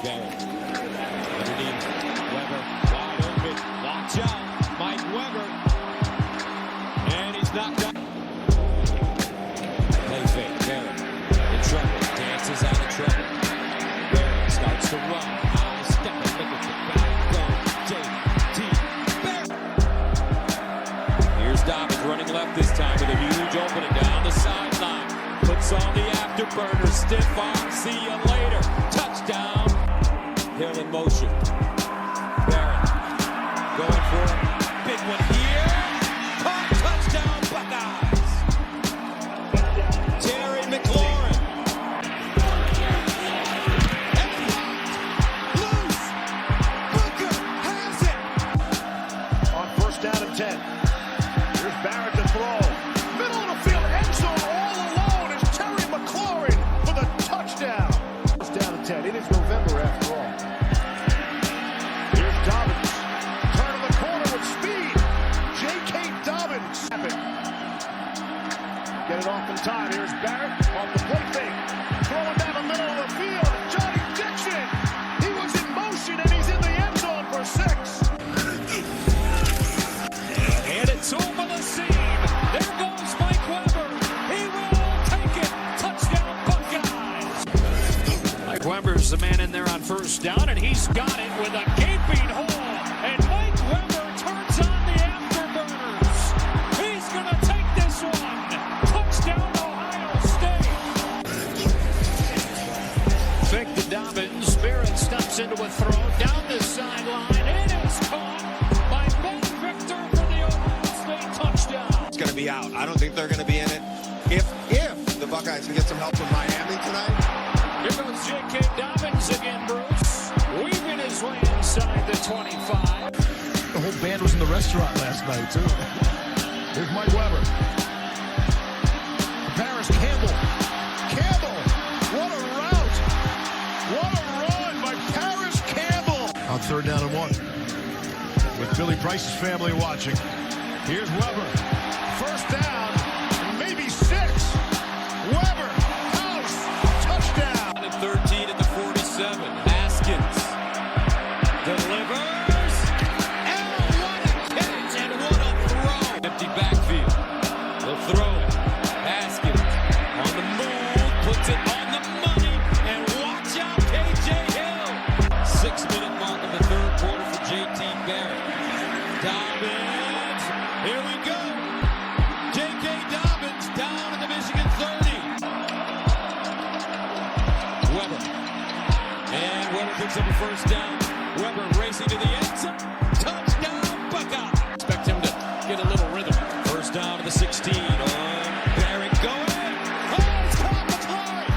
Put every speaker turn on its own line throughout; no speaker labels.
Barrett. Underneath. Weber. Wide open. Watch out. Mike Weber. And he's knocked out. Play fake. Barrett. In trouble. Dances out of trouble. Barrett starts to run. High step and look at the back. Go. J.T. Barrett. Here's Dobbins running left this time with a huge opening down the sideline. Puts on the afterburner, stiff arm, see you later. Touchdown. Hill in motion. Barrett going for a big one here. Caught, touchdown, Buckeyes. Terry McLaurin. And loose. Booker has it.
On first down and 10. Here's Barrett to throw. Middle of the field, end zone all alone is Terry McLaurin for the touchdown. First down and 10. It is November after all. Here's Dobbins. Turn of the corner with speed. J.K. Dobbins. Get it off in time. Here's Barrett off the play fake. Throwing down the middle of the field. Johnny Dixon. He was in motion and he's in the end zone for 6.
And it's over the seam. There goes Mike Weber. He will take it. Touchdown, Buckeyes. Mike Weber's the man in there on first down, and he's got it with a gaping hole. And Mike Weber turns on the afterburners. He's going to take this one. Touchdown, Ohio State. Fake to Dobbins. Barrett stops into a throw down the sideline. It is caught by Ben Victor for the Ohio State touchdown.
It's going to be out. I don't think they're going to be in it. If the Buckeyes can get some help from Miami tonight.
Here goes J.K. Dobbins again, Bruce. Weaving his way inside the 25.
The whole band was in the restaurant last night, too. Here's Mike Weber. Paris Campbell. Campbell! What a route! What a run by Paris Campbell! On third down and 1. With Billy Price's family watching. Here's Weber. First down, maybe 6. Weber, house, touchdown.
13 at the 47. Haskins delivers. And what a catch and what a throw. Empty backfield. They'll throw it. Haskins on the move. Puts it on the money. And watch out, K.J. Hill. 6-minute mark of the third quarter for J.T. Barrett. Dobbins. Here we go. J.K. Dobbins down at the Michigan 30. Weber. And Weber picks up a first down. Weber racing to the end zone. Touchdown, Buckeye. Expect him to get a little rhythm. First down to the 16. Barrett going. Oh, it's caught McLaurin.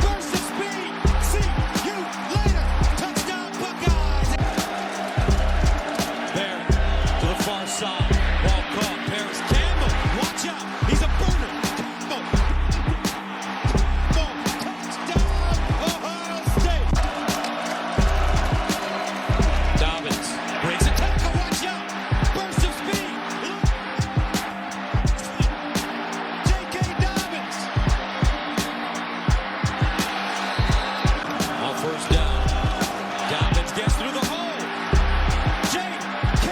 Burst of speed. See you later. Touchdown, Buckeyes. Barrett to the far side. Ball caught. Paris Campbell. Watch out. He's a burner. Campbell. Touchdown, Ohio State. Dobbins breaks a tackle. Watch out. Burst of speed. J.K. Dobbins. On first down. Dobbins gets through the hole. J.K.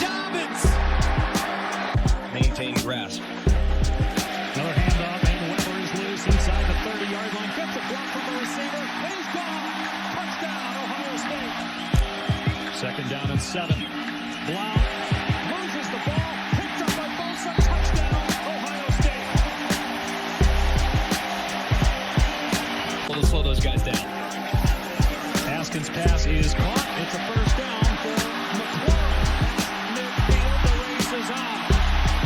Dobbins.
Maintain grasp.
Another handoff, and Weber is loose inside the 30-yard line. Gets a block from the receiver. He's gone. Touchdown, Ohio State. Second down and 7. Blount loses the ball. Picked up by Bosa. Touchdown, Ohio State.
We'll slow those guys down.
Haskins' pass is caught. It's a first down for McLaurin. Midfield, the race is on.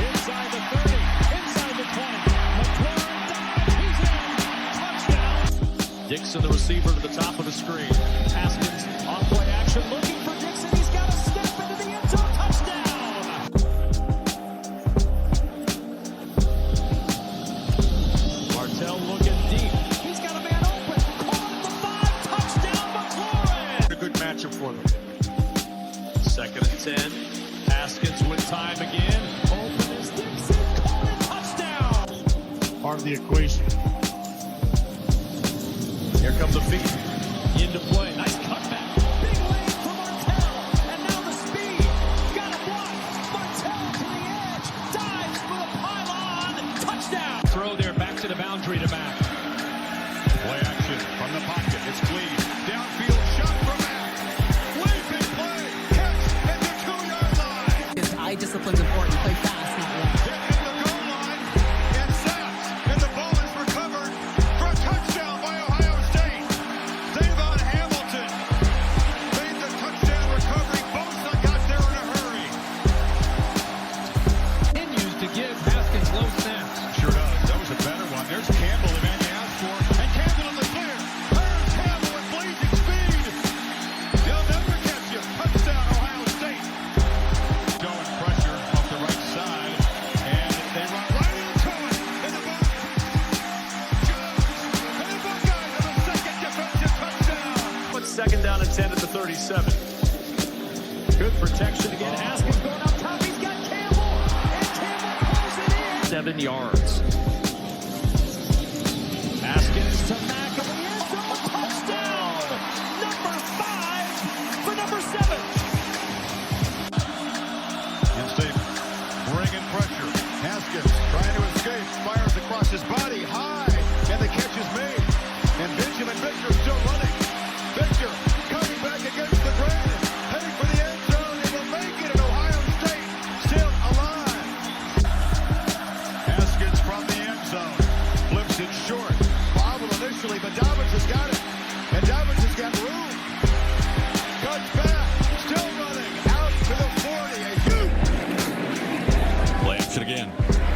Inside the 30, inside the 20. McLaurin dives, he's in. Touchdown. Dixon, the receiver, to the top of the screen. Haskins on play action, looking for Dixon. He's got a step into the end zone. Touchdown. Martell looking deep. He's got a man open. Caught at the 5. Touchdown, McLaurin.
A good matchup for them.
Second and 10. Haskins with time again. Open is Dixon. Caught it. Touchdown.
Part of the equation.
Here come the feet. Into play. Nice cut
10 at the 37.
Good protection again. Haskins going up top. He's got Campbell. And Campbell pulls it in.
7 yards.
Haskins to McAvoy. Touchdown. Number 5 for number 7.
In-state bringing pressure. Haskins trying to escape. Fires across his body. High. And the catch is made. And Benjamin Victor still running. Victor coming back against the grain. Heading for the end zone. They will make it. And Ohio State still alive. Haskins from the end zone. Flips it short. Bobbled initially, but Dobbins has got it. And Dobbins has got room. Cuts back. Still running. Out to the 40. A huge
Play action again.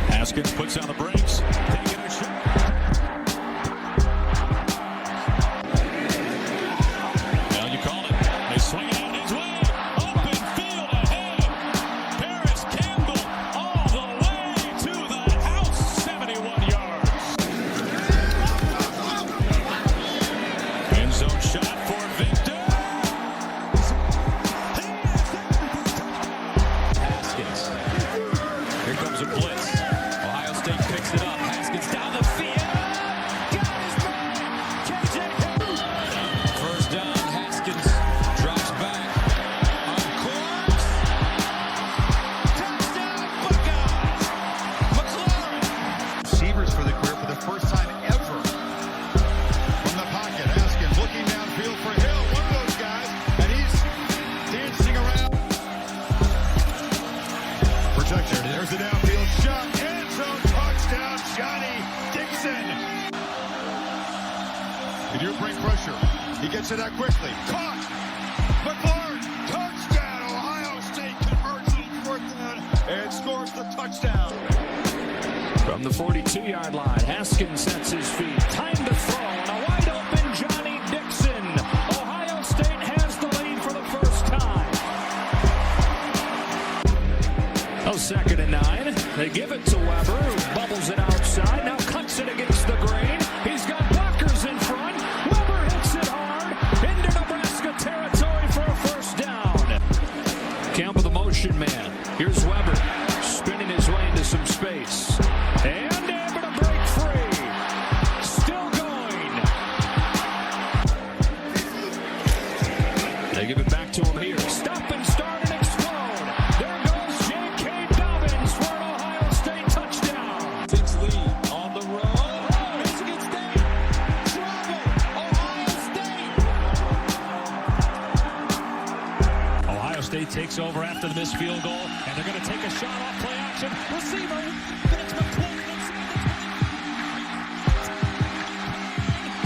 Haskins puts down the brakes. Taking a shot. Now you call it. They swing it out his way. Open field ahead. Paris Campbell all the way to the house. 71 yards. End zone shot for Victor.
Haskins. Here comes a blitz. Ohio State picks it up. Haskins down the field. Got his man. KJ Hill. First down. Haskins drops back. On course. Touchdown Buckeyes. McLaurin.
Receivers for the career for the first time ever. From the pocket, Haskins looking downfield for Hill. One of those guys, and he's dancing around. Protection. There's the downfield shot. End zone touchdown, Johnny Dixon. They do bring pressure. He gets it out quickly. Caught. McLaurin. Touchdown. Ohio State converts on 4th down and scores the touchdown.
From the 42-yard line, Haskins sets his feet. Time to throw. And a wide open Johnny Dixon. Ohio State has the lead for the first time. Oh, 2nd and 9. They give it to Weber, who bubbles it outside. Now cuts it against the grain. He's got blockers in front. Weber hits it hard into Nebraska territory for a first down. Campbell, the motion man. Here's Weber spinning his way into some space. And able to break free. Still going. They give it back to him here. Stop and start and explode. There goes J.K. Dobbins for an Ohio State touchdown.
Takes lead on the road. Michigan State. Trouble. Ohio State.
Ohio State takes over after the missed field goal, and they're going to take a shot off play action. Receiver. That's McLaurin.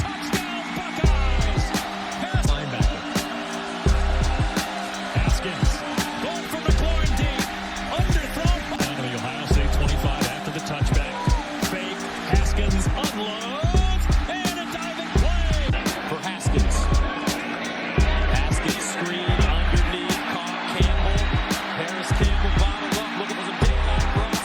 Touchdown Buckeyes.
Linebacker.
Haskins. Going for McLaurin deep. Underthrown. Down to the Ohio State 25 after the touchback. Fake. Haskins unloads. And a diving play.
For Haskins. Haskins screen underneath. Caught Campbell. Paris Campbell bottled up. Looking for some daylight rush.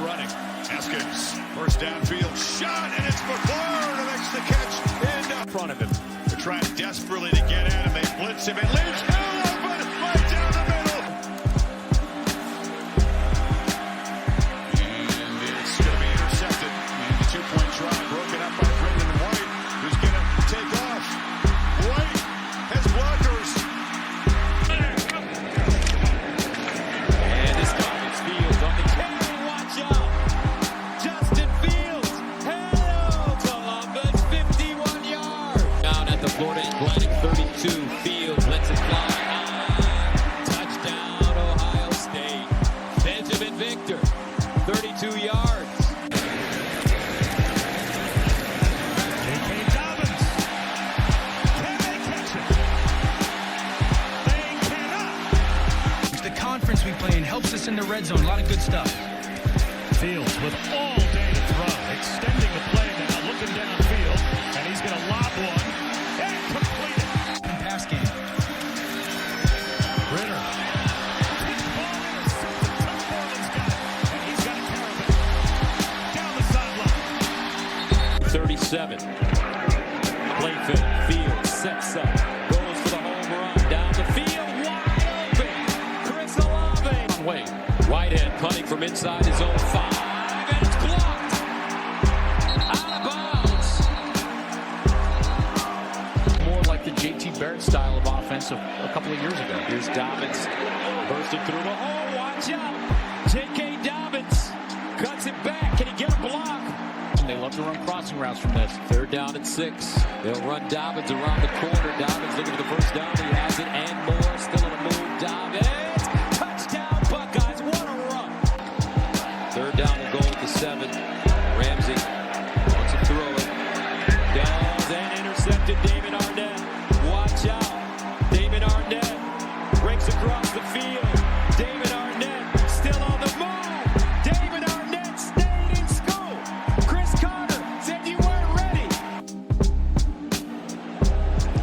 running.
Haskins, first downfield shot, and it's McLaurin who makes the catch in front of him. They're trying desperately to get at him. They blitz him and leaves Hill open right down the middle. And it's going to be intercepted. And the two-point try broken up by Brendan White, who's going to take off. White has blockers.
And this time it's Fields on the carry. Watch out. Justin Fields. Hello, Columbus. 51 yards. Down at the Florida Atlantic 32. Fields lets it fly. Touchdown, Ohio State. Benjamin Victor. 32 yards.
J.K. Dobbins. Can they catch it? They cannot.
The conference we play in helps us in the red zone. A lot of good stuff.
Fields with all day to throw. Extending the play now. Looking downfield. And he's going to lob one. And complete it.
Pass game.
Ritter. His ball intercepted. Tuck Borland's got it. And he's got to carry it. Down the sideline.
37. Playfield. Fields sets up. Goes for the home run. Down the field. Wide open. Chris Olave. Wait. Whitehead punting from inside his own 5. And it's blocked. Out of bounds. More like the JT Barrett style of offense of a couple of years ago. Here's Dobbins. Bursting through the hole. Watch out. J.K. Dobbins cuts it back. Can he get a block? They love to run crossing routes from this. 3rd down and 6. They'll run Dobbins around the corner. Dobbins looking for the first down. He has it and more. Still on the move. Dobbins. Touchdown, Buckeyes. What a run. 3rd down and goal at the 7. Ramsey wants to throw it. Does and intercepted Damon Arnett. Watch out. Damon Arnett breaks across the field. Damon Arnett still on the move. Damon Arnett stayed in school. Chris Carter said you weren't ready.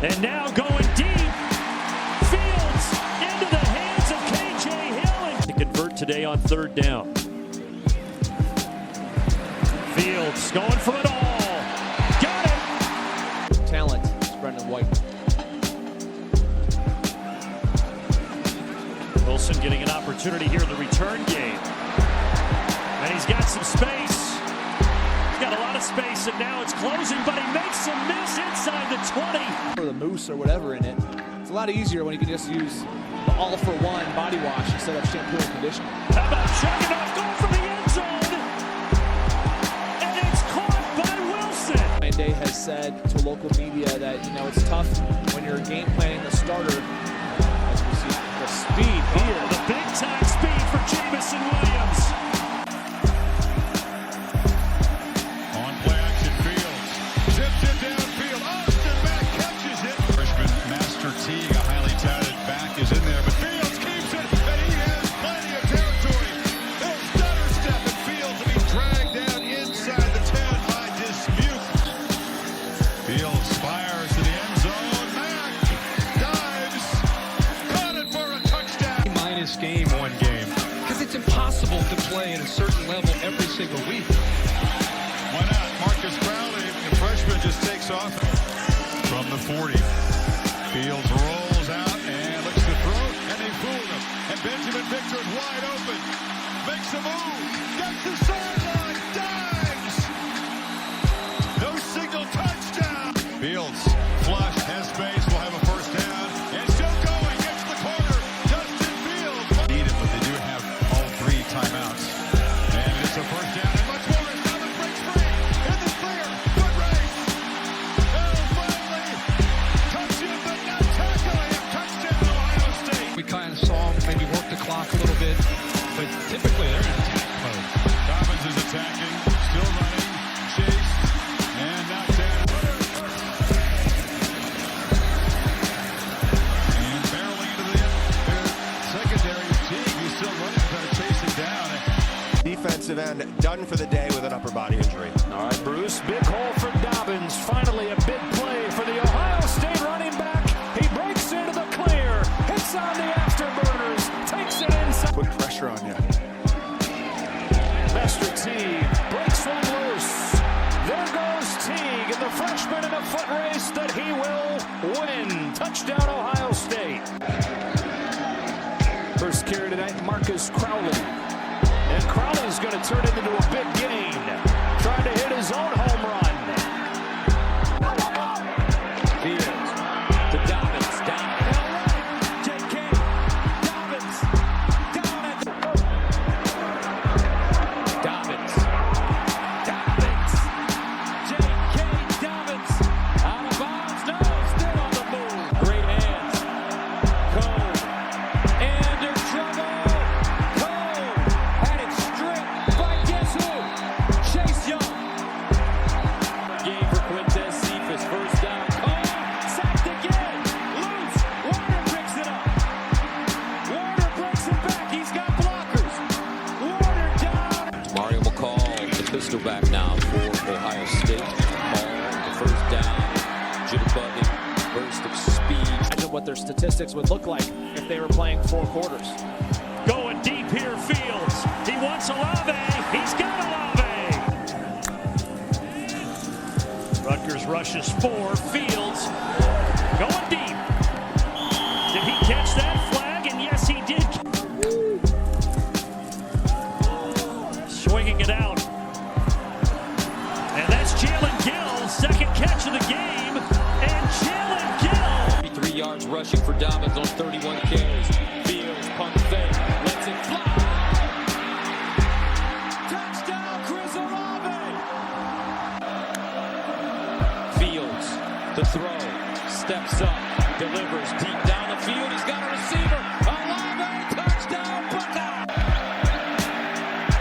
And now going deep. Fields into the hands of K.J. Hill. To convert today on 3rd down. Fields going for it all. Got it.
Talent is Brendan White.
Wilson getting an opportunity here in the return game. And he's got some space. He's got a lot of space, and now it's closing, but he makes a miss inside the 20.
Or the moose or whatever in it. It's a lot easier when you can just use the all-for-one body wash instead of shampoo and conditioner.
How about Jagoff going for the end zone? And it's caught by Wilson.
Ryan Day has said to local media that, it's tough when you're game planning the starter. As we see the speed here.
The big-time speed for Jamison Williams.
On play action, Fields zips it downfield. Austin Mack catches it. Freshman Master Teague, a highly touted back, is in there, but Fields keeps it, and he has plenty of territory. He'll stutter step, and Fields will be dragged down inside the 10 by Dismuke. Fields fires to the end zone. Mack dives, caught it for a touchdown.
Minus game.
One game.
Because it's impossible to play at a certain level every single week.
Why not? Marcus Crowley, the freshman, just takes off from the 40. Fields rolls out and looks to throw, and they fool him. And Benjamin Victor is wide open. Makes a move. Gets the sideline. Dives. No signal. Touchdown. Fields flush. Has space. Will have a first down. And still going. Gets the corner. Justin Fields. Need it, but they do have all 3 timeouts. And it's a first down. And much more. Dobbins breaks free. In the clear. Foot race. Oh, finally. Touch him, but not tackle him. Touchdown, Ohio State.
We kind of saw them maybe work the clock a little bit, but typically they're in attack mode.
Dobbins is attacking. Still running. Chased. And knocked down. And barreling into their secondary. Teague, he's still running, trying to chase him down.
Defensive end done for the day with an upper body injury.
All right, Bruce, big hole for Dobbins. Finally, a big play for the Ohio State running back. He breaks into the clear, hits on the afterburners, takes it inside.
Put pressure on you.
Mestrick receive. Breaks one loose. There goes Teague, and the freshman in a foot race that he will win. Touchdown, Ohio State. First carry tonight, Marcus Crowley. And Crowley's going to turn it into a big gain. Trying to hit his own home run.
Fields to Dobbins. Down. J.K. Dobbins. Down at Dobbins. Dobbins. J.K. Dobbins. Out of bounds. No, still on the move. Great hands. Cone. Under trouble. Cone had it stripped by guess who? Chase Young. Game for Quintez Cephas. First down. Cone sacked again. Loose. Warner picks it up. Warner breaks it back. He's got blockers. Warner down. Mario McCall, the pistol back now for Ohio State. Ball, the first down. Jitterbug, burst of speed.
Imagine what their statistics would look like if they were playing 4 quarters.
Going deep here, Fields. He wants Olave. He's got Olave. Rutgers rushes 4. Fields going deep. Did he catch that flag? And yes, he did. Swinging it out. And that's Jalen Gill. Second catch of the game. And Jalen Gill.
3 yards rushing for Dobbins on 31 carries. Fields, pump fake, lets it fly. Touchdown, Chris Olave. Fields, the throw, steps up, delivers deep down the field. He's got a receiver. Olave, touchdown, Buckeye.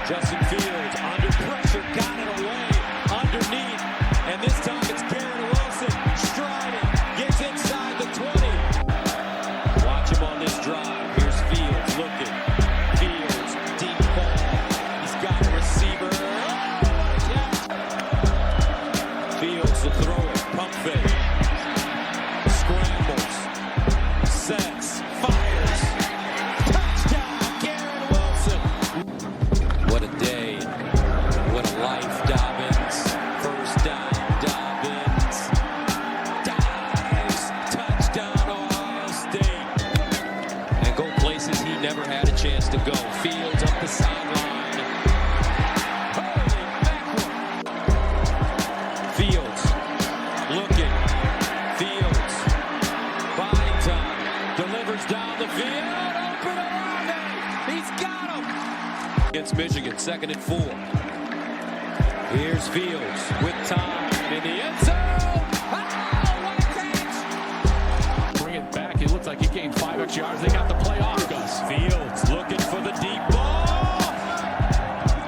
Justin Fields under pressure, got it away underneath, and this time it's Garrett Wilson striding, gets inside the 20. Watch him on this drive. Here's Fields looking. Fields, deep ball. He's got a receiver. Oh, what a catch. Fields, the thrower, pump fake. Scrambles. Sets. Fires. Touchdown, Garrett Wilson. What a day. What a life, Dobbins. First down, Dobbins. Dives. Touchdown, Ohio State. And go places he never had a chance to go. Fields up the sideline. Holy mackerel. Fields looking. Fields. Buying time. Delivers down the field. Open Olave. He's got him. Against Michigan, 2nd and 4. Here's Fields with time in the end zone. Oh, what a catch!
Bring it back. It looks like he gained 5 extra yards. They got the play off, Gus.
Fields looking for the deep ball.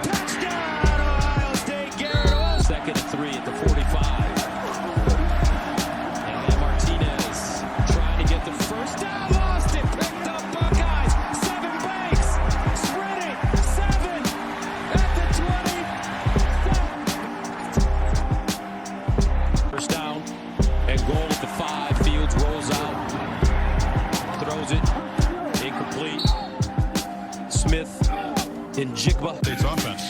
Touchdown, Ohio State. Garrett Wilson. 2nd and 3 at the 45. And Martinez trying to get the first down. Lost it. Picked up Buckeyes. 7 Banks. Spreading. 7 at the 20. First down and goal at the 5. Fields rolls out. Throws it. Incomplete. Smith in Jigba.
State's offense.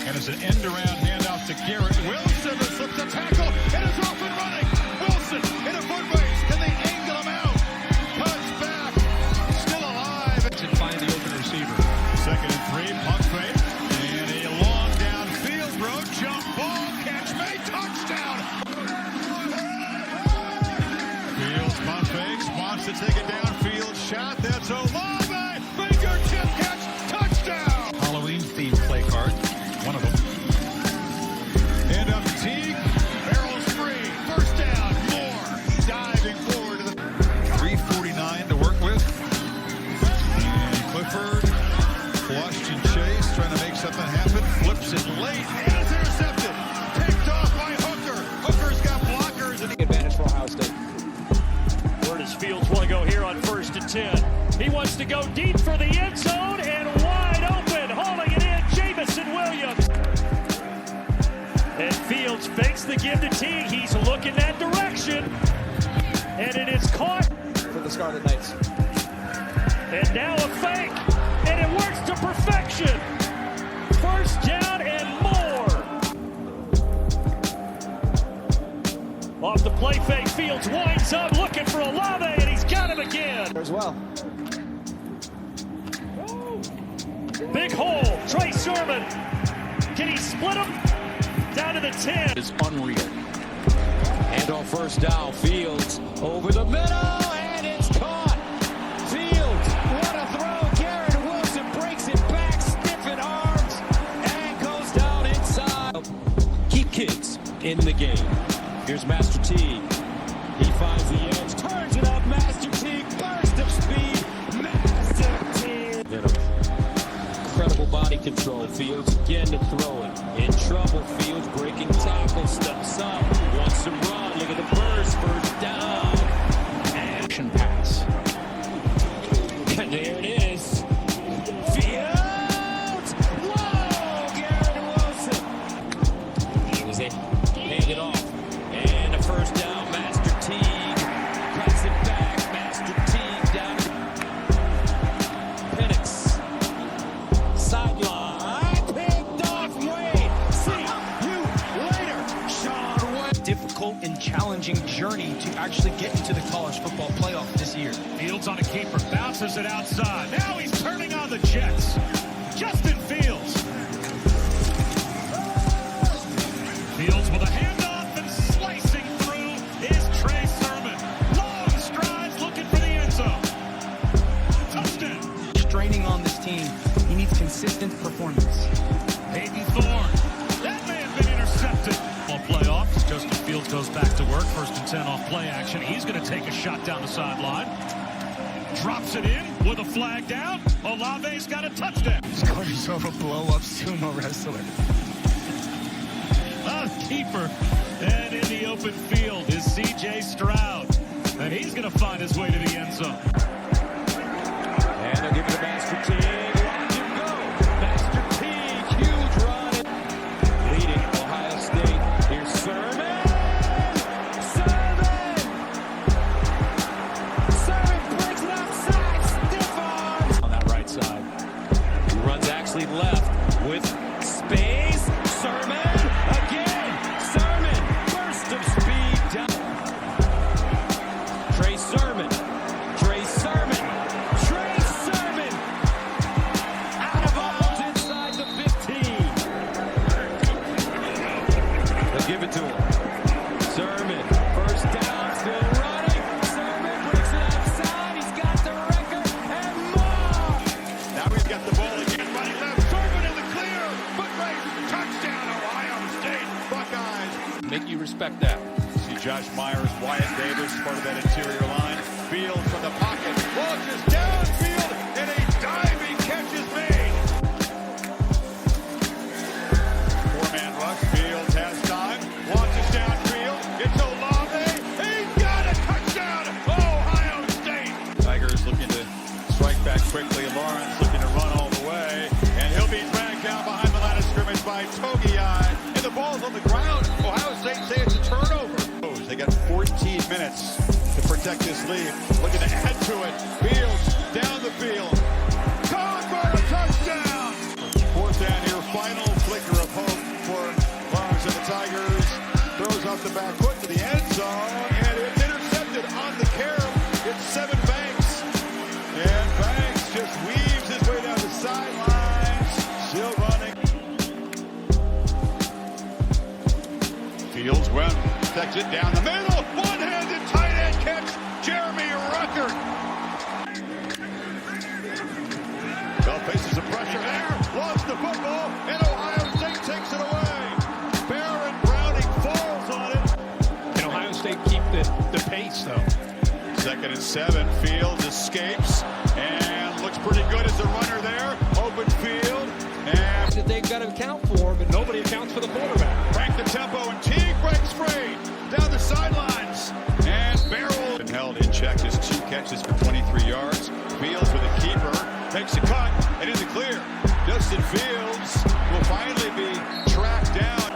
And it's an end-around handoff to Garrett Wilson. The slip to tackle. And it's off and running. Wilson in a foot race. Can they angle him out? Touchback. Still alive.
And find the open receiver.
2nd and 3. Pump fake. And a long downfield road jump ball. Catch made. Touchdown. Fields pump fakes. Wants to take it downfield shot. That's Olave. Fingertip catch. Touchdown.
Halloween-themed play card.
One of them. And up to Teague. Barrels free. First down. Moore diving forward to the 3:49 to work with. And Clifford flushed and chased, trying to make something happen. Flips it late. And it's intercepted. Picked off by Hooker. Hooker's got blockers. And
Advantage for Ohio State.
Where does Fields want to go here on 1st and 10? He wants to go deep for the end zone and wide open. Hauling it in, Jamison Williams. And Fields fakes the give to Teague. He's looking that direction. And it is caught.
For the Scarlet Knights.
And now a fake. And it works to perfection. First down. play fake. Fields winds up looking for Olave, and he's got him again.
As well.
Big hole. Trey Sermon. Can he split him? Down to the 10.
Is unreal.
And on first down, Fields over the middle, and it's caught. Fields, what a throw. Garrett Wilson breaks it back, stiffened arms, and goes down inside. Keep kids in the game. Here's Master Teague. He finds the edge, turns it up. Master Teague, burst of speed. Master Teague. Incredible body control. Fields again to throw it. In trouble. Fields breaking tackle, steps up, wants to run. Look at the burst, first down.
Action pass.
And there it is. Fields! Whoa! Garrett Wilson. He was it. Hand it off. And a first down. Master Teague. Cuts it back. Master Teague down. Penix. Sideline. Picked off. Wade. See you later. Sean Wade.
Difficult and challenging journey to actually get into the college football playoff this year.
Fields on a keeper. Bounces it outside. Now he's turning on the Jets. Justin Fields. Fields with a handoff and slicing through is Trey Sermon. Long strides looking for the end zone. Touchdown.
Straining on this team, he needs consistent performance.
Hayden Thorne. That may have been intercepted. On playoffs, Justin Fields goes back to work. 1st and 10 off play action. He's going to take a shot down the sideline. Drops it in with a flag down. Olave's got a touchdown.
Scored himself a blow-up sumo wrestler.
A keeper. And in the open field is C.J. Stroud. And he's going to find his way to the end zone.
And they'll give it to Master Teague. Watch him go. Master Teague, huge run. Leading Ohio State. Here's Sermon. Sermon breaks it outside. Stiff arms. On that right side. He runs actually left with space. Sermon again. Sermon. Burst of speed down. Trey Sermon. Trey Sermon. Trey Sermon. Out of bounds inside the 15. They'll give it to him. Sermon. First down. Still running. Sermon breaks it outside. He's got the record and more.
Now he's got the ball again, running left. Sermon in the clear. Foot race. Touchdown, Ohio State Buckeyes.
Make you respect that.
See Josh Myers, Wyatt Davis, part of that interior line. Fields from the pocket. Launches downfield, and a diving catch is made. 4-man rush. Fields has time. Launches downfield. It's Olave. He got a touchdown. Ohio State. Tigers looking to strike back quickly. Lawrence looking to run all the way. And he'll be dragged down behind the line of scrimmage by Togiai. And the ball's on the ground. Ohio State say it's a turnover. They got 14 minutes to protect this lead. Looking to add to it. Fields down the field. Caught for a touchdown. 4th down here. Final flicker of hope for Lawrence and the Tigers. Throws off the back foot to the end zone. And it's intercepted on the carry. It's Sevyn Banks. And Banks just weaves his way down the sidelines. Still running. Fields went. Takes it down the middle. One-handed tight end catch. Jeremy Ruckert. Bell faces some pressure there. Lost the football. And Ohio State takes it away. Baron Browning falls on it.
Can Ohio State keep the pace, though?
2nd and 7. Fields escapes. And looks pretty good as a runner there. Open field. And
That they've got to account for, but nobody accounts for the quarterback.
crank the tempo. And Teague breaks free. Down the sidelines. And Barrel. Been held in check. Just 2 catches for 23 yards. Fields with a keeper. Takes a cut. And in the clear. Justin Fields will finally be tracked down.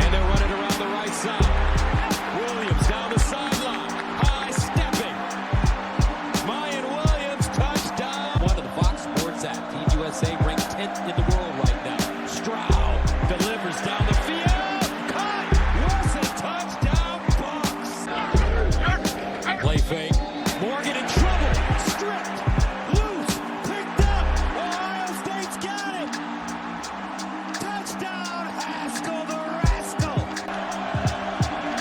And they're running around the right side. Williams down the sideline. High stepping. Mayan Williams, touchdown. One of the Fox Sports app. Team USA ranked 10th in the world right now. Stroud delivers down the field. Caught. fake. Morgan in trouble. Stripped. Loose. Picked up. Ohio State's got it. Touchdown, Haskell the Rascal.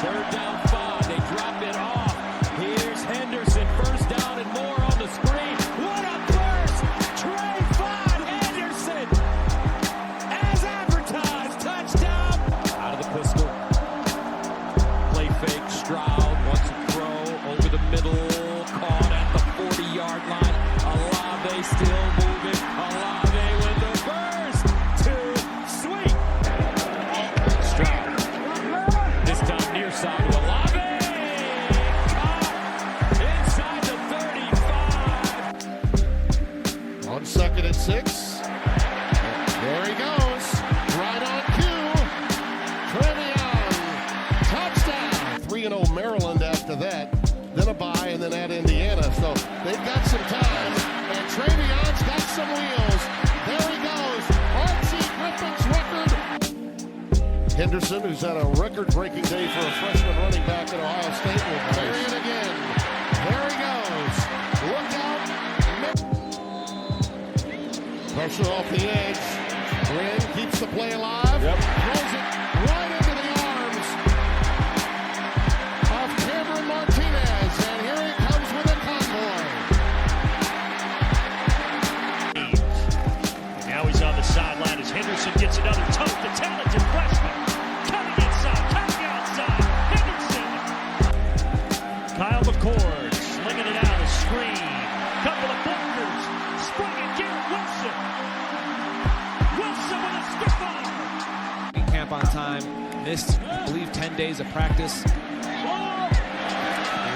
3rd down 5. They drop it off. Here's Henderson. 1st down and more on the screen. What a burst. Trayvon Henderson. As advertised. Touchdown. Out of the pistol. Play fake. Stroud wants to throw over the middle. Caught at the 40-yard line. Olave still moving. Olave with the burst. Too sweet. Stroud. This time near side to Olave. Caught inside the 35.
On 2nd and 6. There he goes. Right on cue. Trevion. Touchdown. 3-0 Maryland after that. Then a bye and then at Indiana. So they've got some time. And Trevion's got some wheels. There he goes. Archie Griffin's record. Henderson, who's had a record-breaking day for a freshman running back at Ohio State, will carry it again. There he goes. Look out. Pressure off the edge. Lynn keeps the play alive. Throws it right into the arms of Cameron Martinez. And here he comes with a convoy.
Now he's on the sideline as Henderson gets another tote. The talented freshman coming inside, coming outside. Henderson. Kyle McCord slinging it out, a screen. Couple of blockers. Sprung at Garrett Wilson. Wilson with a stiff arm.
Camp on time. Missed, I believe, 10 days of practice.
There's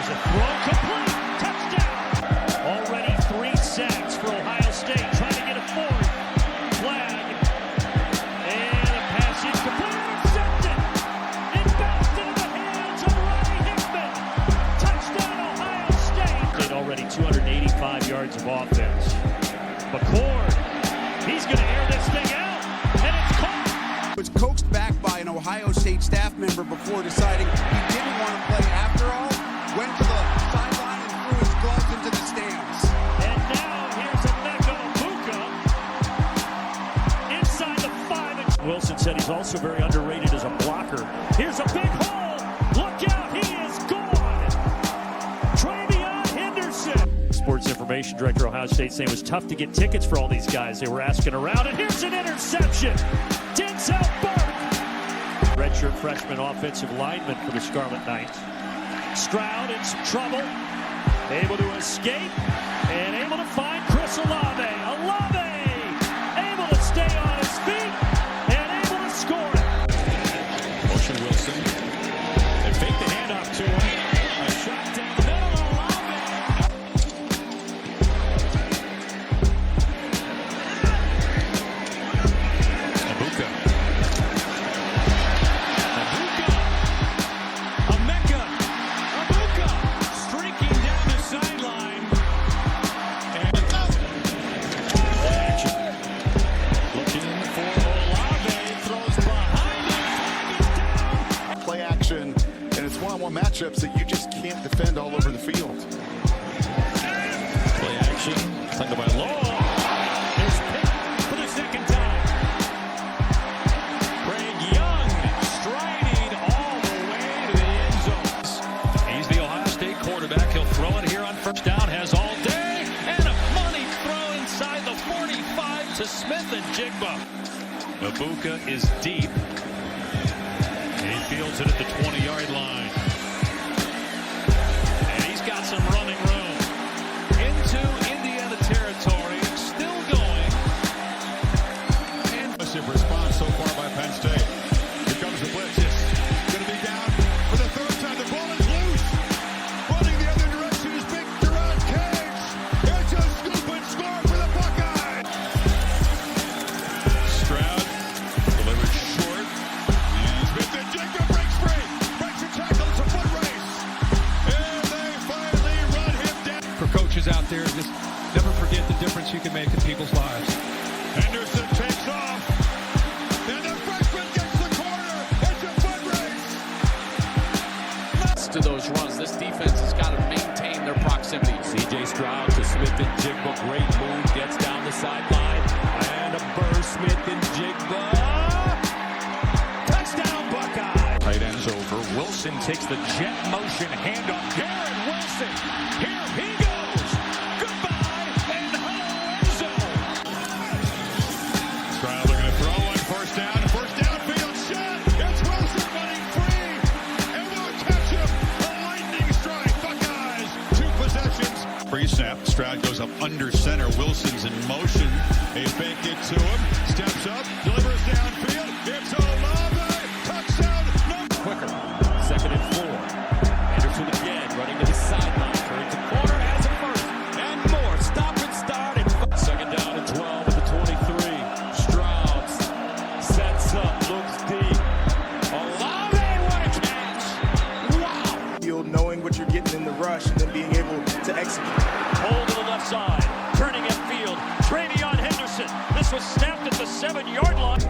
a throw complete. Touchdown. Already 3 sacks for Ohio State. Trying to get a 4th. Flag. And a pass incomplete. Intercepted. It bounced into the hands of Ronnie Hickman. Touchdown, Ohio State. Already 285 yards of offense. McCord. He's going to air this thing out. And it's caught.
Was coaxed back by an Ohio State staff member before deciding he didn't want to play after all. Went to the sideline and threw his gloves into the stands.
And now here's Emeka Egbuka inside the 5. Wilson said he's also very underrated as a blocker. Here's a big hole. Look out, he is gone. Trevion Henderson. Sports Information Director Ohio State saying it was tough to get tickets for all these guys. They were asking around, and here's an interception. Denzel Burke. Redshirt freshman offensive lineman for the Scarlet Knights. Stroud in some trouble. Able to escape and able to find Chris Olave. Olave able to stay on his feet and able to score it.
Motion Wilson. They fake the handoff to him. A shot down the middle. Olave. Egbuka. Emeka Egbuka streaking down the sideline. And action. Looking for Olave. Throws behind him. Flag is down.
Play action, and it's one-on-one matchups that you just can't defend all over the field.
Play action. Tackled by Law. It's picked for the 2nd time. Craig Young striding all the way to the end zone. He's the Ohio State quarterback. He'll throw it here on 1st down. Has all day. And a money throw inside the 45 to Smith and Jigba. Egbuka is deep. He fields it at the 20-yard line. And he's got some running room. Into Indiana territory. Still going. And
Response so far by Penn State. Here comes the blitz. It's going to be down for the 3rd time. The ball is loose. Running the other direction is big Durant Cage. It's a scoop and score for the Buckeyes. Stroud delivered short. Smith and Jigba breaks free. Breaks a tackle. It's a foot race. And they finally run him down.
For coaches out there, just never forget the difference you can make in people's lives.
Henderson takes off. And the freshman gets the corner. It's a foot race.
To those runs, this defense has got to maintain their
Stroud to Smith-Njigba. Great move. Gets down the sideline. And a burst. Smith-Njigba. Touchdown, Buckeye.
Tight end's over. Wilson takes the jet motion handoff. Garrett Wilson. Here he goes. Goodbye and hello end zone.
Stroud looking to throw one. First down. First downfield shot. It's Wilson running free. And we'll catch him. A lightning strike. Buckeyes. 2 possessions. Free snap. Stroud goes up under center. Wilson's in motion. They fake it to him. Steps up. Delivers downfield. It's Olave. Touchdown.
Quicker. 2nd and 4. Anderson again running to the sideline. Turns the corner. Has a first. And more. Stop and start. And 2nd down and 12 at the 23. Stroud sets up. Looks deep. Olave. What a catch. Wow.
Knowing what you're getting in the rush and then being able to execute.
Hold to the left side. Turning upfield. Travion Henderson. This was snapped at the 7-yard line.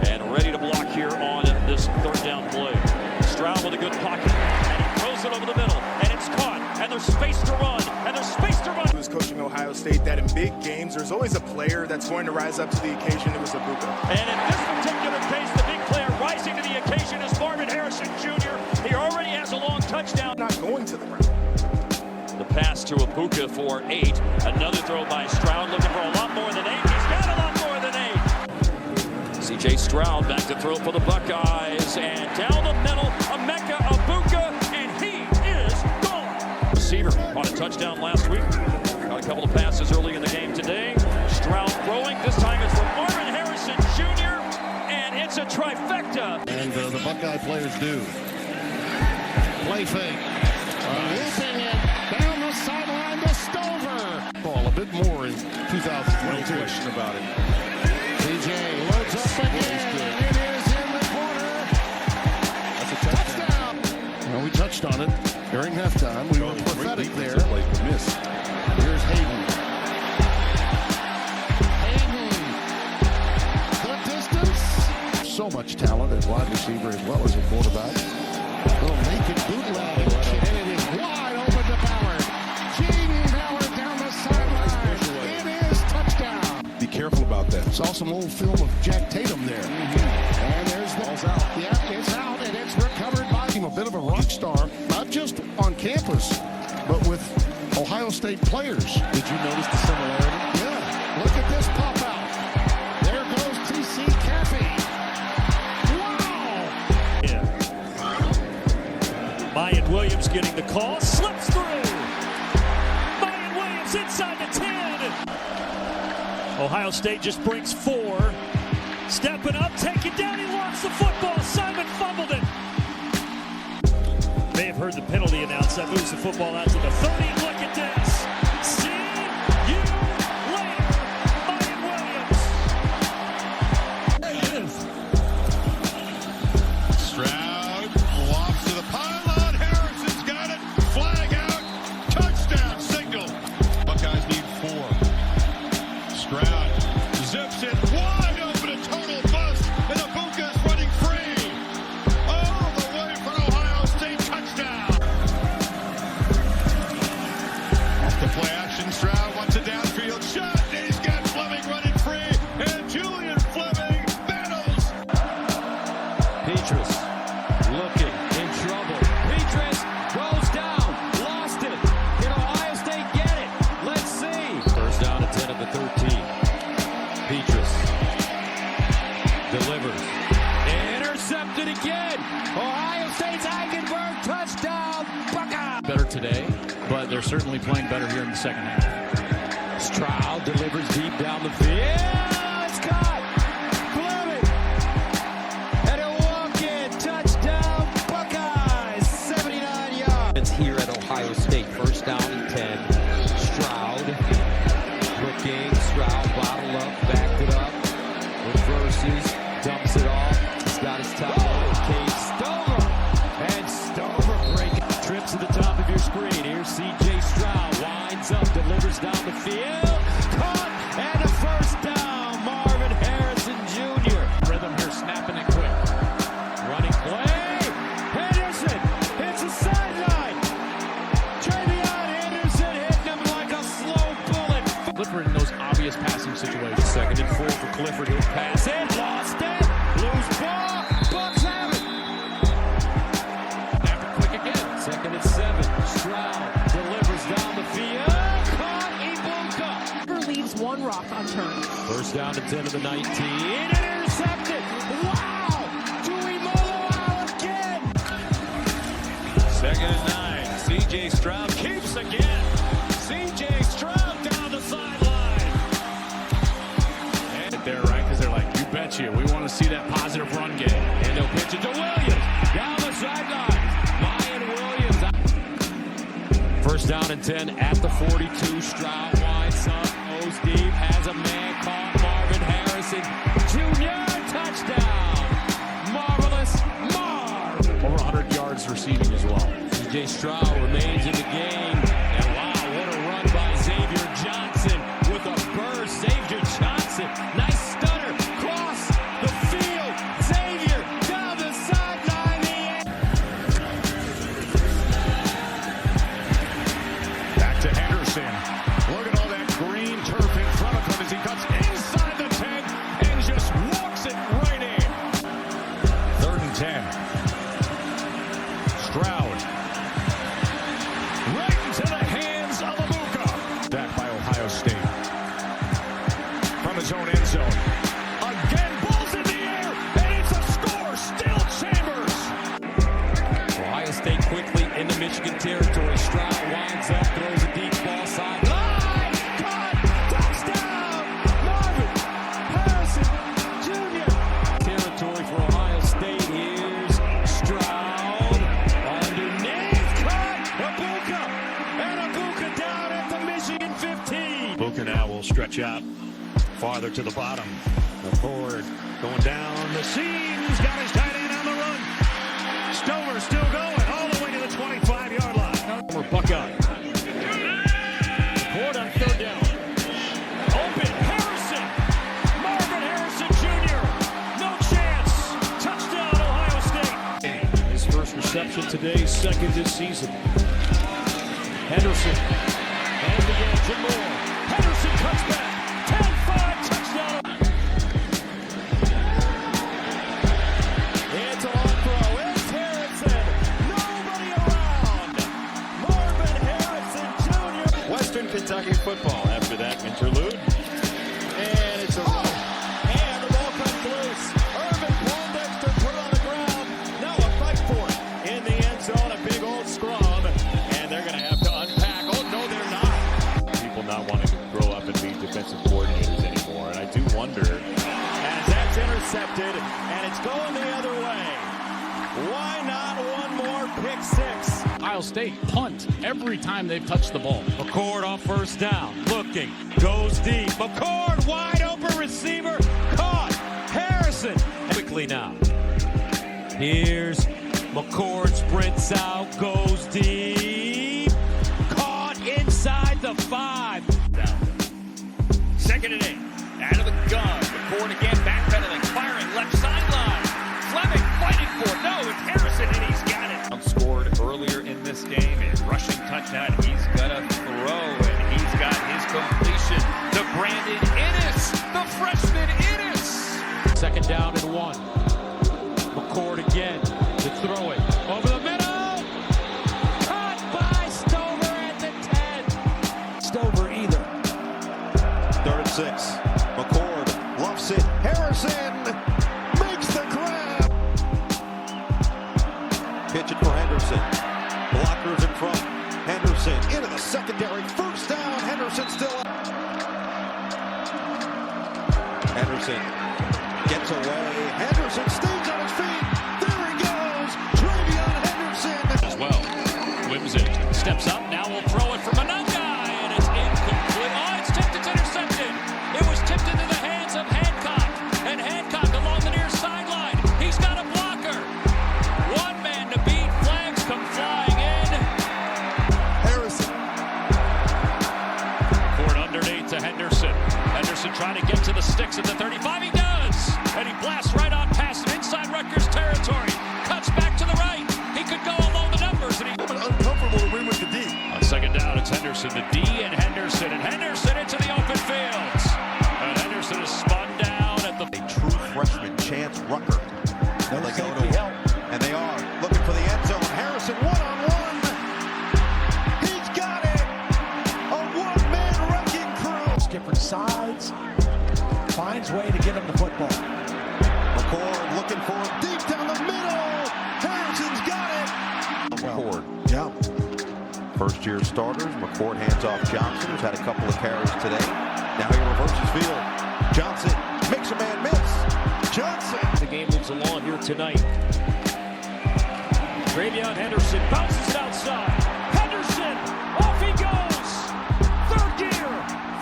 And ready to block here on this 3rd down play. Stroud with a good pocket. And he throws it over the middle. And it's caught. And there's space to run. And there's space to run.
He was coaching Ohio State that in big games, there's always a player that's going to rise up to the occasion. It was Ibuka.
And in this particular case, the big player rising to the occasion is Marvin Harrison Jr. He already has a long touchdown.
Not going to the ground.
The pass to Ibuka for 8. Another throw by Stroud looking for a lot more than 8. He's got a lot more than 8. C.J. Stroud back to throw for the Buckeyes. And down the middle, Emeka Ibuka, and he is gone. Receiver on a touchdown last week. Got a couple of passes early in the game today. Stroud throwing. This time it's from Marvin Harrison Jr. And it's a trifecta.
And the Buckeye players do. Play fake. Looping it down the sideline to Stover. Ball a bit more in 2022. No question about it. TJ loads up again. It is in the corner. That's a touchdown. Well, we touched on it during halftime. We were prophetic there. Here's Hayden. The distance. So much talent at wide receiver as well as a quarterback. Little naked bootleg. And it is wide open to Ballard. J.D. Ballard down the sideline. It is touchdown. Be careful about that. Saw some old film of Jack Tatum there. And there's the ball's out. Yeah, it's out and it's recovered by him. A bit of a rock star, not just on campus, but with Ohio State players. Did you notice the similarity? Yeah. Look at this pop out. There goes T.C. Caffey.
Mayan Williams getting the call, slips through. Mayan Williams inside the 10. Ohio State just brings 4. Stepping up, take it down, he lost the football. Simon fumbled it. May have heard the penalty announced. That moves the football out to the 30. Look at this. See you later, Mayan Williams.
Stroud lofts to the pylon. Harrison's got it. Flag out. Touchdown signal. Buckeyes need 4. Stroud zips it wide open. A total bust. And Ibuka's running free. All the way for an Ohio State touchdown. Off the play action. Stroud wants a downfield shot. And he's got Fleming running free. And Julian Fleming battles.
Petrus looking in trouble. Petrus goes down. Lost it. Can Ohio State get it? Let's see. First down at 10 at the 13. Petrus delivers. Intercepted again. Ohio State's Eichenberg touchdown. Buckeye.
Better today, but they're certainly playing better here in the second half.
Stroud delivers deep down the field. It's caught. Fleming. And a walk-in touchdown. Buckeyes. 79 yards.
It's here at Ohio State. First down and 10. Stroud. Looking. Stroud bottled up. Backed it up. Reverses. Dumps it off. He's got his top. Cade Stover.
And Stover breaking. Trips to the top of your screen. Here's C.J. Stroud. Winds up. Delivers down the field. Caught. And a first down.
obvious passing situation.
2nd and 4 for Clifford. He'll pass it. Lost it. Loose ball. Bucks have it.
After quick again.
2nd and 7. Stroud delivers down the field. Caught Ibuka.
Leaves one rock unturned.
1st down to 10 of the 19. Intercepted. Wow. Tuimoloau again.
2nd and 9. C.J. Stroud keeps again. C.J. Stroud down the sideline.
And they're right because they're like, you betcha. We want to see that positive run game.
And they'll pitch it to Williams. Down the sideline. Mayan Williams. 1st down and 10 at the 42. Stroud winds up. Goes deep. Has a man caught. Marvin Harrison Jr. Touchdown. Marvelous Marv.
Over 100 yards receiving as well.
C.J. Stroud remains in the game. And wow, what a run by Xavier Johnson with a burst. Xavier Johnson. Nice stunner. Cross the field. Xavier down the sideline.
Back to Henderson. Look at all that green turf in front of him as he cuts inside the 10 and just walks it right in. 3rd and 10. Stroud. Right into the hands of Ibuka. Back by Ohio State. From his own end zone. Again, balls in the air, and it's a score. Still Chambers.
Ohio State quickly into Michigan territory. Stroud winds up, throws a deep ball sideline. Caught. Touchdown. Marvin Harrison Jr. Territory for Ohio State. Here's Stroud. Underneath. Caught. Ibuka. And Ibuka down at the Michigan 15.
Ibuka now will stretch out farther to the bottom. The forward going down the seam. He's got his tight end on the run. Stover still going all the way to the 25-yard line. We're Buckeye. Ford on 3rd down. Open Harrison. Marvin Harrison Jr. No chance. Touchdown Ohio State.
His first reception today, 2nd this season. Henderson. And the edge and more.
Henderson cuts back. 10-5 touchdown.
It's on throw. It's Harrison. Nobody around. Marvin Harrison Jr.
Western Kentucky football after that interlude. And it's a
And the ball comes loose. Irvin Poindexter put it on the ground. Now a fight for it. In the end zone, a big old scrum. And they're going to have to unpack. Oh, no, they're not.
people not wanting to grow up and be defensive coordinators anymore. And I do wonder.
As that's intercepted, and it's going the other way. Why not one more pick six?
Ohio State punt every time they've touched the ball.
McCord on 1st down, looking, goes deep. McCord, wide open receiver, caught. Harrison, quickly now. Here's McCord, sprints out, goes deep. Caught inside the 5.
Down. 2nd and 8. Out of the gun. McCord again, backpedaling, firing left sideline. Fleming fighting for it. No, it's Harrison, and he's got it.
Scored earlier in this game, a rushing touchdown. He's gonna throw, and he's got his completion to Brandon Inniss, the freshman Inniss.
2nd down and 1. McCord again to throw it over the middle. Caught by Stover at the 10. Stover either.
3rd and 6. McCord lofts it. Harrison makes the grab. Pitch it for Henderson. Blockers in front. Henderson into the secondary. 1st down. Henderson still up. Henderson gets away. Henderson stays on his feet. There he goes. Travion Henderson.
As well. Whims it. Steps up. Now we'll throw it from another guy. And it's incomplete. Oh, it's tipped. It's intercepted. It was tipped into the hands of Hancock. And Hancock along the near sideline. He's got a blocker. One man to beat. Flags come flying in.
Harrison.
Ford underneath to Henderson. Henderson trying to get to the sticks at the 35. He does. And he blasts right on past him inside Rutgers territory. Cuts back to the right. He could go along the numbers. And he
Uncomfortable to win with the D.
on 2nd down, it's Henderson, the D, and Henderson into the open fields. sides, finds way to get him the football.
McCord looking for him deep down the middle. Harrison's got it. McCord.
Yeah.
First-year starters. McCord hands off Johnson, who's had a couple of carries today. Now he reverses field. Johnson makes a man miss. Johnson.
The game moves along here tonight. Travion Henderson bounces it outside. Henderson, off he goes. Third gear,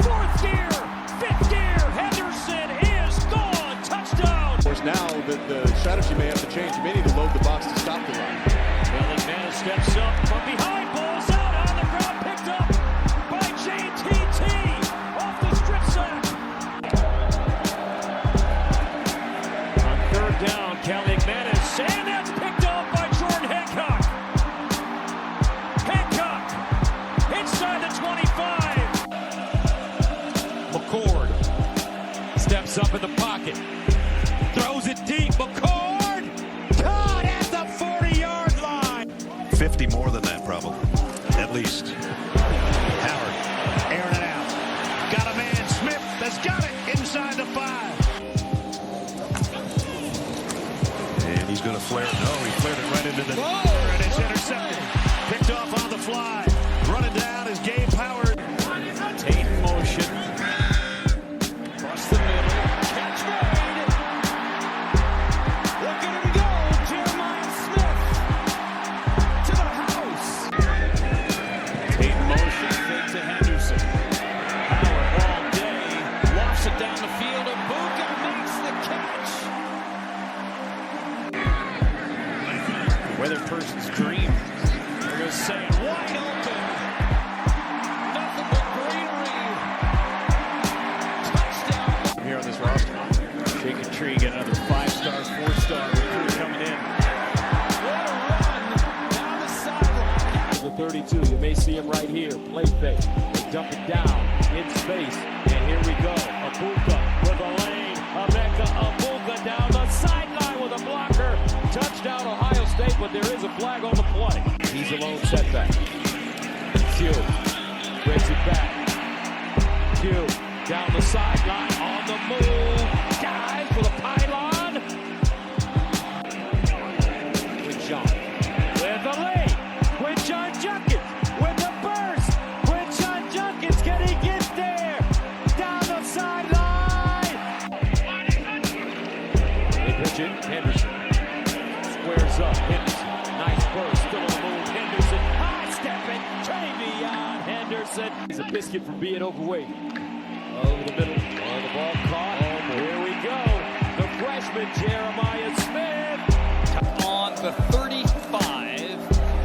fourth gear, fifth gear. Henderson is gone. Touchdown.
Of course, now the strategy may have to change. You may need to load the box to stop the run.
McManus steps up from behind, balls out on the ground, picked up by JTT off the strip sack. On third down, Callie McManus, and that's picked up by Jordan Hancock. Hancock inside the 25.
McCord steps up in the pocket, throws it deep. McCord caught at the 40-yard line.
50 more than that, probably. At least. Howard airing it out. Got a man. Smith has got it inside the 5. And he's going to flare it. No, he flared it right into the... And it's intercepted. Picked off on the fly. Running down is Gabe Howard.
Tate in motion. Across the middle. Catch made. Look at him go. Jeremiah Smith to the house. Tate in motion. Fake to Henderson. Howard all day. Lofts it down the field. And Buka makes the catch. Weather person's dream. They're going to say wide open. Nothing but greenery. Touchdown. Here on this roster. Shake a tree, get another 5-star, 4-star recruit coming in. What a run down the sideline. The 32, you may see him right here. Play fake. They dump it down in space. And here we go. Abuka with a lane. Emeka Abuka down the sideline with a blocker. Touchdown Ohio State, but there is a flag on the play. He's a lone setback. Q breaks it back. Q down the sideline on the move. Dive for the pylon. Quinshon with the lead. Quinshon Judkins with the burst. Quinshon Judkins, can he get there? Down the sideline. They pitch it. Henderson squares up. Henderson, nice burst, still on the move. Henderson, high stepping. Travion Henderson. He's a biscuit for being overweight. Over the middle, the ball caught. Here we go. The freshman Jeremiah Smith
On the 35,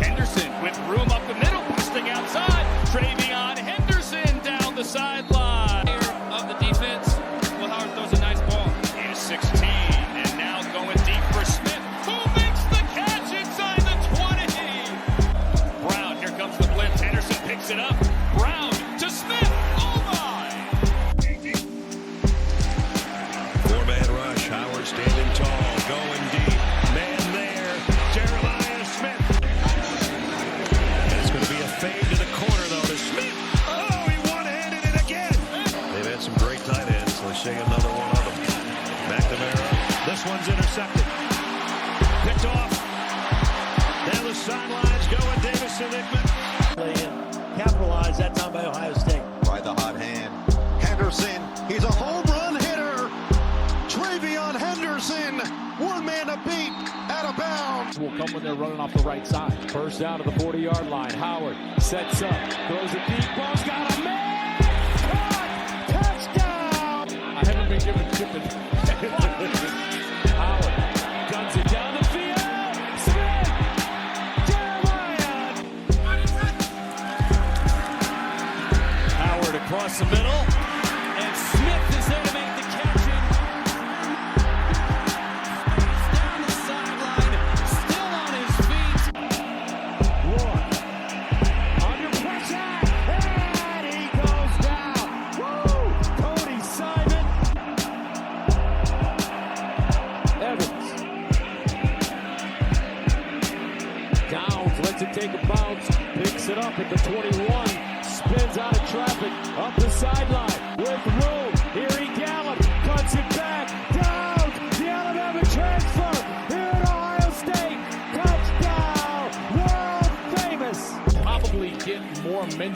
Henderson with room up the middle, busting outside. Travion Henderson down the sideline of the defense. Will Howard throws a nice ball. He is 16, and now going deep for Smith, who makes the catch inside the 20. Brown, here comes the blitz. Henderson picks it up. Brown to Smith. Oh my!
Four-man rush. Howard standing tall. Going deep. Man there. Jeremiah Smith. And it's going to be a fade to the corner, though, to Smith. Oh, he one-handed it again. They've had some great tight ends. Let's see another one of them. McNamara. This one's intercepted. Picked off. Down the sidelines going Davison Hickman.
capitalized that time by Ohio State.
By the hot hand. Henderson. He's a home run hitter. Travion Henderson. One man to beat. Out of bounds.
Will come when they're running off the right side. First down to the 40-yard line. Howard sets up. Throws it deep. Ball's got a man. Caught. Touchdown. I haven't been given Pippen. Howard guns it down the field. Smith. Jeremiah. Howard across the middle. And Smith is there to make the catch. Down the sideline. Still on his feet. Roy. Under pressure. And he goes down. Woo! Cody Simon. Evans. Downs lets it take a bounce. Picks it up at the 21. Spins out of traffic. Up the sideline with room.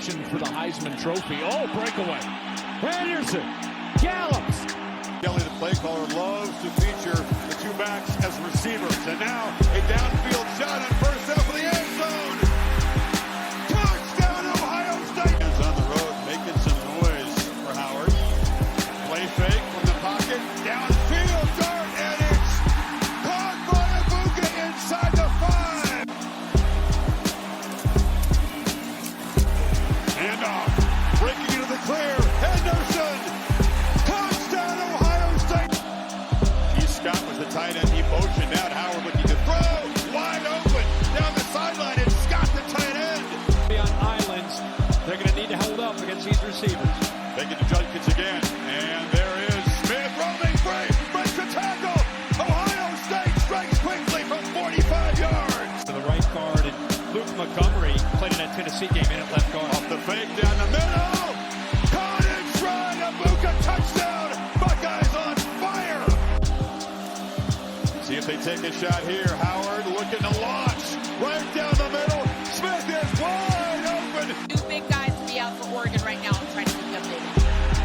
contention for the Heisman Trophy. Oh, breakaway. Henderson gallops.
Kelly, the play caller, loves to feature the two backs as receivers. And now a downfield shot on first down for the end zone. Touchdown, Ohio State! Is on the road making some noise for Howard. Play fake from the pocket. Downfield dart, and it's caught by Abuka inside the 5. Handoff. Breaking into the clear. Henderson. Touchdown, Ohio State. Scott was the tight end. He motioned out. Howard looking to throw. Wide open. Down the sideline. It's Scott, the tight end.
On islands, they're going to need to hold up against these receivers.
Taking to Judkins again. And there is Smith roaming free. Breaks the tackle. Ohio State strikes quickly from 45 yards.
To the right guard, and Luke Montgomery played in that Tennessee game in at left guard.
Off the fake down the middle. Caught in stride. Abuka touchdown. Buckeyes on fire. See if they take a shot here. Howard looking to launch. Right down the middle. Smith is wide open.
Two big guys to be out for Oregon right now. I'm trying to keep you updated.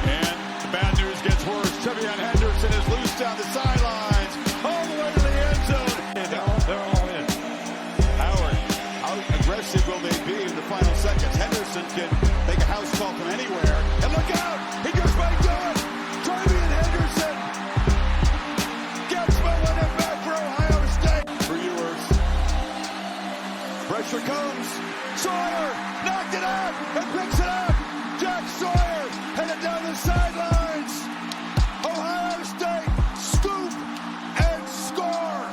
And the bad news gets worse. Trevion Henderson is loose down the sidelines. All the way to the end zone.
They're all in.
Howard, how aggressive will they be in the final seconds? Henderson can make a house call from anywhere. And look out! He goes back down. Trevion Henderson gets my one back for Ohio State. For yours. Pressure comes. Sawyer knocked it out and picks it up. Jack Sawyer headed down the sidelines. Ohio State scoop and score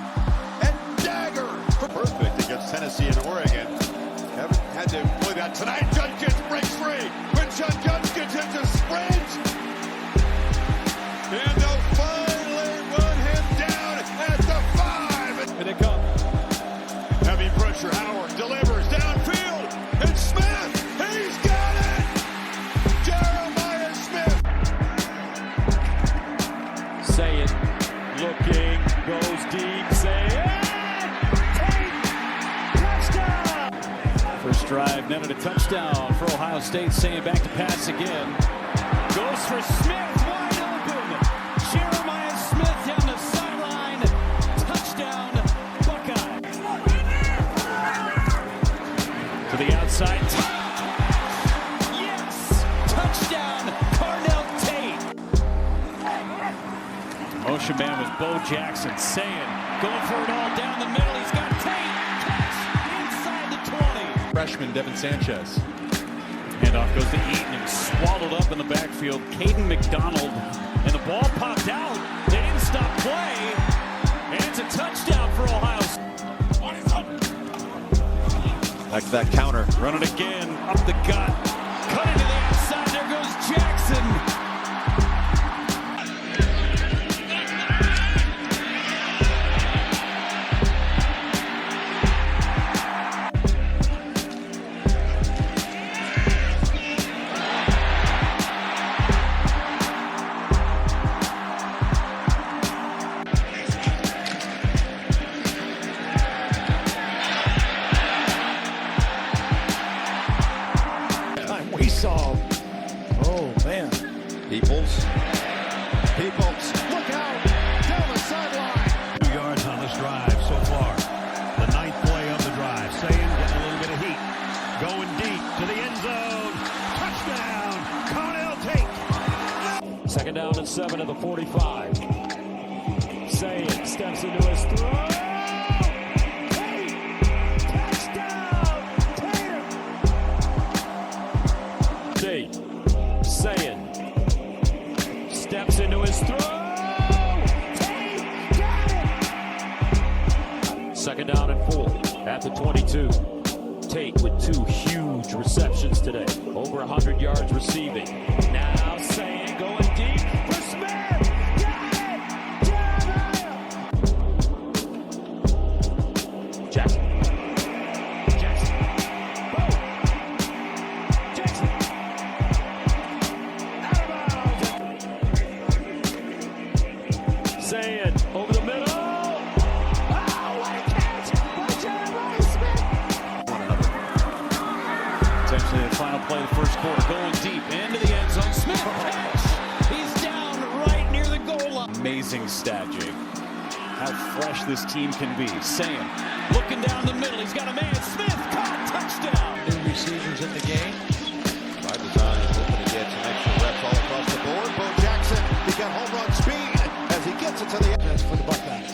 and dagger. Perfect against Tennessee and Oregon. Haven't had to play that tonight. Judkins breaks free. When John Judkins hits a sprint. And they'll finally run him down at the 5.
Here they come.
Heavy pressure. Howard delivers downfield. And Smith, he's got it. Jeremiah Smith.
Say it. Looking. Goes deep. Say it. Touchdown. First drive, then a touchdown for Ohio State. Saying back to pass again. Goes for Smith. Wide open. Jeremiah Smith down the sideline. Touchdown. Buckeye. To the outside. Yes! Touchdown, Carnell Tate. Motion man was Bo Jackson. Saying, going for it all down the middle. He's got Tate. Catch inside the 20.
Freshman Devin Sanchez.
Handoff goes to Eaton and swallowed up in the backfield. Caden McDonald. And the ball popped out. They didn't stop play. And it's a touchdown for Ohio State.
Back to that counter.
Run it again, up the gut, cut into the outside, there goes Jackson. We saw, oh man.
Peoples.
Look out! Down the sideline. 2 yards on this drive so far. The 9th play of the drive. Saying getting a little bit of heat. Going deep to the end zone. Touchdown! Carnell Tate.
Second down and 7 at the 45. Saying steps into his throw. Saying steps into his throw. Tate got it. Second down and 4 at the 22. Tate with 2 huge receptions today. Over 100 yards receiving. Now Saying going deep for Smith. Got it. Jeremiah. Jackson. Saying over the middle. Oh, what a catch by Jeremiah Smith. Essentially the final play of the
Rappaport going deep into the end zone. Smith catch. He's down right near the goal line.
Amazing stat, Jake. How fresh this team can be.
Sam looking down the middle. He's got a man. Smith caught. Touchdown.
New receivers in the game.
By design, looking to get some extra reps all across the board. Bo Jackson, he's got home run speed as he gets it to the end.
That's for the Buckeyes.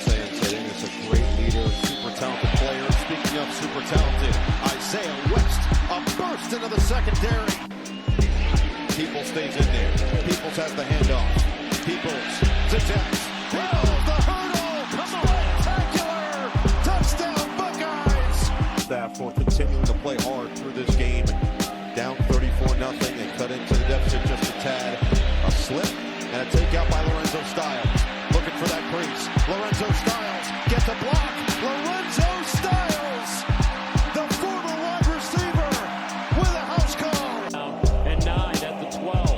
Saying it's a great leader, super talented player. Speaking of super talented, Isaiah West, a burst into the secondary. Peoples stays in there. Peoples has the handoff. Peoples zigzags. The hurdle. Spectacular. Touchdown Buckeyes. Staff for continuing to play hard through this game. Down 34-0 and cut into the deficit just a tad. A slip and a takeout by Lorenzo Styles. Looking for that crease. Lorenzo Styles gets a block. Lorenzo Styles, the former wide receiver, with a house call.
And 9 at the 12.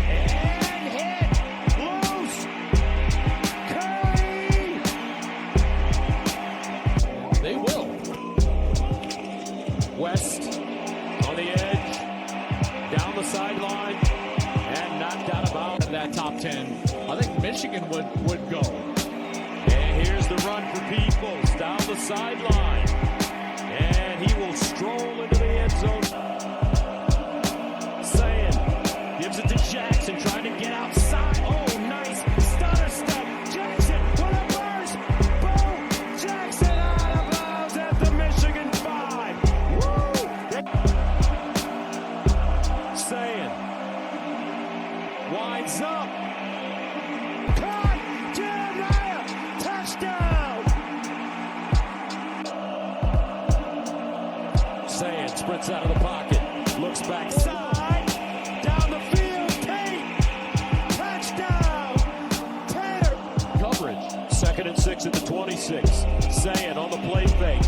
And hit. Loose. Curry. They will. West on the edge. Down the sideline. And knocked out of bounds. That top 10. I think Michigan would go. And here's the run for Peoples down the sideline. And he will stroll into the end zone. Saying, gives it to Jackson, trying to get outside. Oh, nice stutter step. Jackson with a burst. Boom. Jackson out of bounds at the Michigan 5. Woo! Saying, winds up. Saying sprints out of the pocket, looks backside, down the field, Tate, touchdown, Taylor. Coverage, 2nd and 6 at the 26. Saying on the play fake,